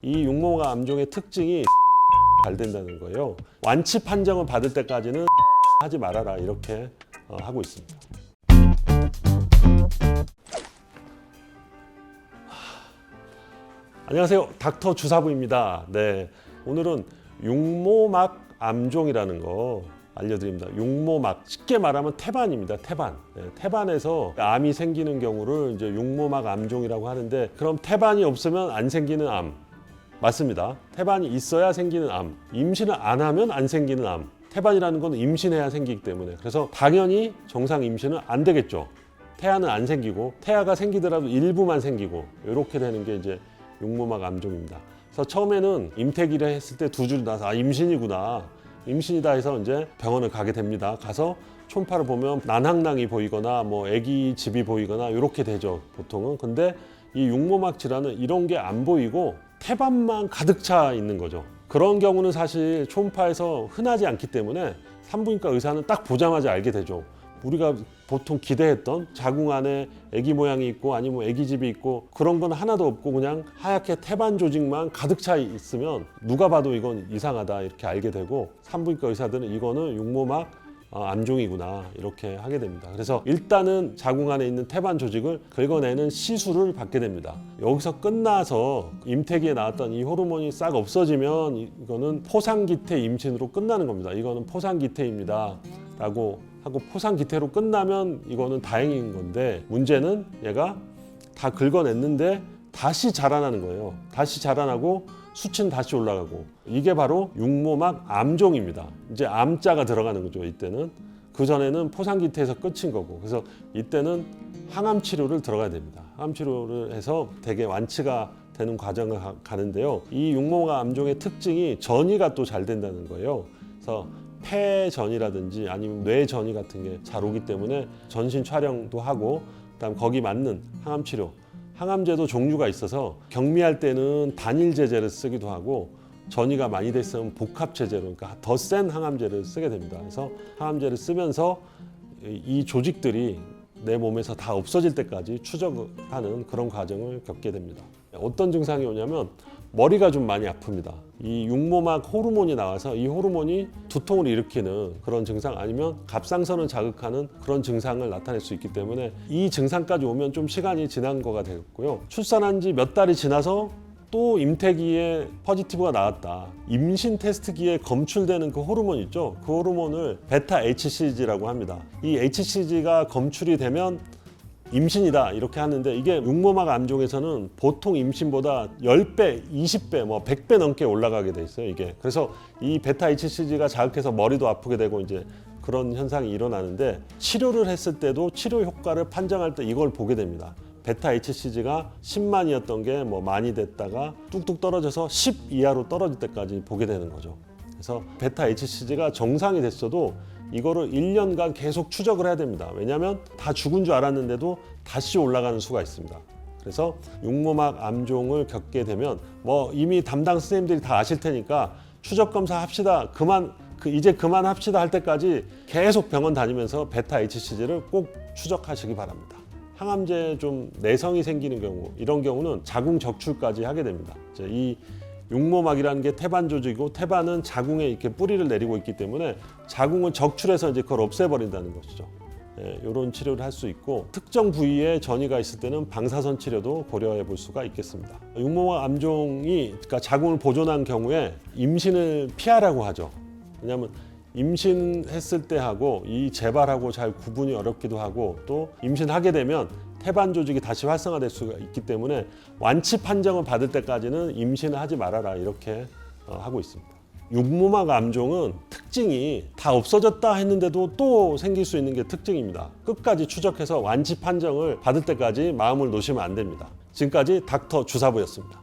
이 육모막 암종의 특징이 잘 된다는 거예요. 완치 판정을 받을 때까지는 하지 말아라 이렇게 하고 있습니다. 안녕하세요, 닥터 주사부입니다. 네, 오늘은 육모막 암종이라는 거 알려드립니다. 육모막, 쉽게 말하면 태반입니다. 태반. 네, 태반에서 암이 생기는 경우를 이제 육모막 암종이라고 하는데, 그럼 태반이 없으면 안 생기는 암 맞습니다. 태반이 있어야 생기는 암, 임신을 안 하면 안 생기는 암. 태반이라는 건 임신해야 생기기 때문에, 그래서 당연히 정상 임신은 안 되겠죠. 태아는 안 생기고, 태아가 생기더라도 일부만 생기고, 이렇게 되는 게 이제 육모막 암종입니다. 그래서 처음에는 임태기를 했을 때 두 줄 나서 임신이구나, 임신이다 해서 이제 병원을 가게 됩니다. 가서 초음파를 보면 난항낭이 보이거나 뭐 아기 집이 보이거나 이렇게 되죠, 보통은. 근데 이 육모막 질환은 이런 게 안 보이고 태반만 가득 차 있는 거죠. 그런 경우는 사실 초음파에서 흔하지 않기 때문에 산부인과 의사는 딱 보자마자 알게 되죠. 우리가 보통 기대했던 자궁 안에 아기 모양이 있고 아니면 아기 집이 있고 그런 건 하나도 없고 그냥 하얗게 태반 조직만 가득 차 있으면 누가 봐도 이건 이상하다 이렇게 알게 되고, 산부인과 의사들은 이거는 육모막 암종이구나 이렇게 하게 됩니다. 그래서 일단은 자궁 안에 있는 태반 조직을 긁어내는 시술을 받게 됩니다. 여기서 끝나서 임태기에 나왔던 이 호르몬이 싹 없어지면 이거는 포상기태 임신으로 끝나는 겁니다. 이거는 포상기태입니다 라고 하고, 포상기태로 끝나면 이거는 다행인 건데, 문제는 얘가 다 긁어냈는데 다시 자라나는 거예요. 다시 자라나고 수치는 다시 올라가고, 이게 바로 육모막 암종입니다. 이제 암자가 들어가는 거죠, 이때는. 그전에는 포상기태에서 끝인 거고, 그래서 이때는 항암 치료를 들어가야 됩니다. 항암 치료를 해서 되게 완치가 되는 과정을 가는데요. 이 육모막 암종의 특징이 전이가 또 잘 된다는 거예요. 그래서 폐전이라든지 아니면 뇌전이 같은 게 잘 오기 때문에 전신 촬영도 하고, 그다음 거기 맞는 항암 치료, 항암제도 종류가 있어서 경미할 때는 단일 제제를 쓰기도 하고, 전이가 많이 됐으면 복합 제제로, 그러니까 더 센 항암제를 쓰게 됩니다. 그래서 항암제를 쓰면서 이 조직들이 내 몸에서 다 없어질 때까지 추적하는 그런 과정을 겪게 됩니다. 어떤 증상이 오냐면 머리가 좀 많이 아픕니다. 이 육모막 호르몬이 나와서 이 호르몬이 두통을 일으키는 그런 증상, 아니면 갑상선을 자극하는 그런 증상을 나타낼 수 있기 때문에 이 증상까지 오면 좀 시간이 지난 거가 되겠고요. 출산한 지 몇 달이 지나서 또 임태기에 포지티브가 나왔다. 임신 테스트기에 검출되는 그 호르몬 있죠? 그 호르몬을 베타 HCG라고 합니다. 이 HCG가 검출이 되면 임신이다 이렇게 하는데, 이게 육모막 암종에서는 보통 임신보다 10배, 20배, 뭐 100배 넘게 올라가게 돼 있어요, 이게. 그래서 이 베타 HCG가 자극해서 머리도 아프게 되고 이제 그런 현상이 일어나는데, 치료를 했을 때도 치료 효과를 판정할 때 이걸 보게 됩니다. 베타 HCG가 10만이었던 게 뭐 만이 됐다가 뚝뚝 떨어져서 10 이하로 떨어질 때까지 보게 되는 거죠. 그래서 베타 HCG가 정상이 됐어도 이거를 1년간 계속 추적을 해야 됩니다. 왜냐하면 다 죽은 줄 알았는데도 다시 올라가는 수가 있습니다. 그래서 육모막 암종을 겪게 되면 뭐 이미 담당 선생님들이 다 아실 테니까 추적 검사 합시다, 이제 그만합시다 할 때까지 계속 병원 다니면서 베타 HCG를 꼭 추적하시기 바랍니다. 항암제 좀 내성이 생기는 경우, 이런 경우는 자궁 적출까지 하게 됩니다. 이 육모막이라는 게 태반 조직이고, 태반은 자궁에 이렇게 뿌리를 내리고 있기 때문에 자궁을 적출해서 이제 그걸 없애버린다는 것이죠. 이런 치료를 할 수 있고, 특정 부위에 전이가 있을 때는 방사선 치료도 고려해 볼 수가 있겠습니다. 육모막 암종이, 그러니까 자궁을 보존한 경우에 임신을 피하라고 하죠. 왜냐하면 임신했을 때 하고 이 재발하고 잘 구분이 어렵기도 하고, 또 임신하게 되면 태반 조직이 다시 활성화될 수가 있기 때문에 완치 판정을 받을 때까지는 임신을 하지 말아라 이렇게 하고 있습니다. 육모막 암종은 특징이 다 없어졌다 했는데도 또 생길 수 있는 게 특징입니다. 끝까지 추적해서 완치 판정을 받을 때까지 마음을 놓으시면 안 됩니다. 지금까지 닥터 주사부였습니다.